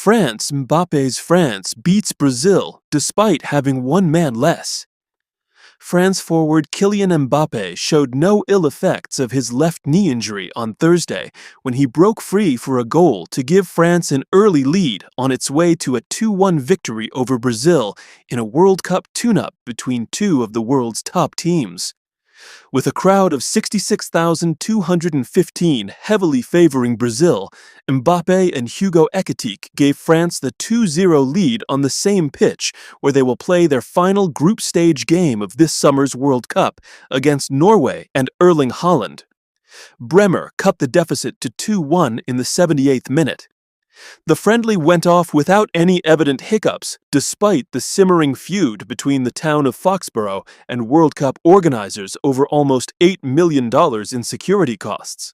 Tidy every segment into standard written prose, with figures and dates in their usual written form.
Mbappe's France beats Brazil despite having one man less. France forward Kylian Mbappé showed no ill effects of his left knee injury on Thursday when he broke free for a goal to give France an early lead on its way to a 2-1 victory over Brazil in a World Cup tune-up between two of the world's top teams. With a crowd of 66,215 heavily favoring Brazil, Mbappé and Hugo Ekitike gave France the 2-0 lead on the same pitch where they will play their final group stage game of this summer's World Cup against Norway and Erling Haaland. Bremer cut the deficit to 2-1 in the 78th minute. The friendly went off without any evident hiccups, despite the simmering feud between the town of Foxborough and World Cup organizers over almost $8 million in security costs.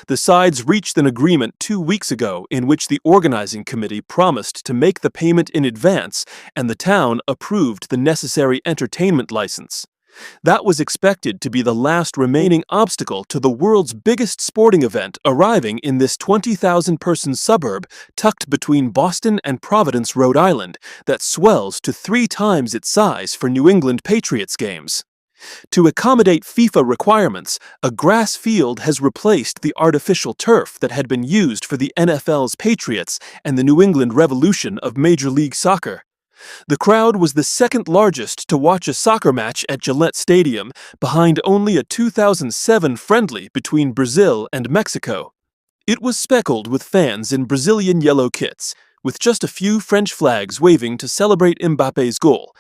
The sides reached an agreement 2 weeks ago in which the organizing committee promised to make the payment in advance and the town approved the necessary entertainment license. That was expected to be the last remaining obstacle to the world's biggest sporting event arriving in this 20,000-person suburb tucked between Boston and Providence, Rhode Island, that swells to 3 times its size for New England Patriots games. To accommodate FIFA requirements, a grass field has replaced the artificial turf that had been used for the NFL's Patriots and the New England Revolution of Major League Soccer. The crowd was the second largest to watch a soccer match at Gillette Stadium, behind only a 2007 friendly between Brazil and Mexico. It was speckled with fans in Brazilian yellow kits, with just a few French flags waving to celebrate Mbappé's goal.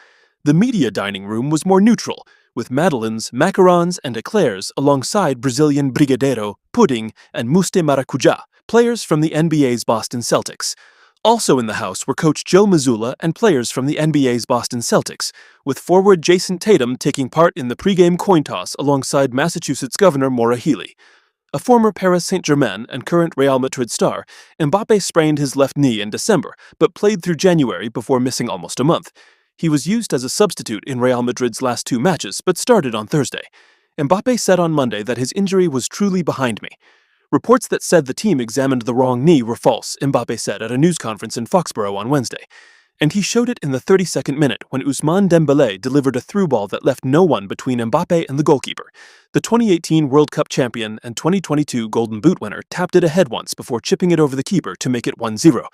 The media dining room was more neutral, with madeleines, macarons, and eclairs alongside Brazilian brigadeiro, pudding, and mousse de maracujá, players from the NBA's Boston Celtics. Also in the house were coach Joe Mazzulla and players from the NBA's Boston Celtics, with forward Jason Tatum taking part in the pregame coin toss alongside Massachusetts Governor Maura Healey. A former Paris Saint-Germain and current Real Madrid star, Mbappé sprained his left knee in December, but played through January before missing almost a month. He was used as a substitute in Real Madrid's last 2 matches, but started on Thursday. Mbappé said on Monday that his injury was truly behind me. Reports that said the team examined the wrong knee were false, Mbappé said at a news conference in Foxborough on Wednesday. And he showed it in the 32nd minute when Ousmane Dembélé delivered a through ball that left no one between Mbappé and the goalkeeper. The 2018 World Cup champion and 2022 Golden Boot winner tapped it ahead once before chipping it over the keeper to make it 1-0.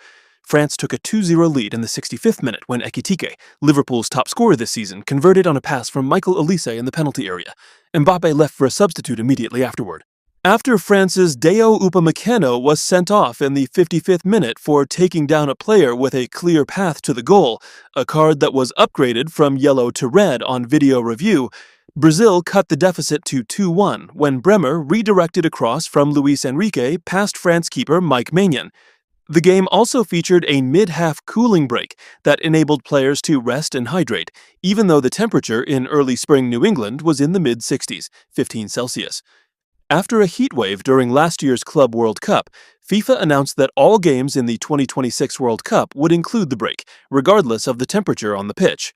France took a 2-0 lead in the 65th minute when Ekitike, Liverpool's top scorer this season, converted on a pass from Michael Olise in the penalty area. Mbappé left for a substitute immediately afterward. After France's Deo Upamecano was sent off in the 55th minute for taking down a player with a clear path to the goal, a card that was upgraded from yellow to red on video review, Brazil cut the deficit to 2-1 when Bremer redirected a cross from Luis Enrique past France keeper Mike Maignan. The game also featured a mid-half cooling break that enabled players to rest and hydrate, even though the temperature in early spring New England was in the mid-60s, 15 Celsius. After a heatwave during last year's Club World Cup, FIFA announced that all games in the 2026 World Cup would include the break, regardless of the temperature on the pitch.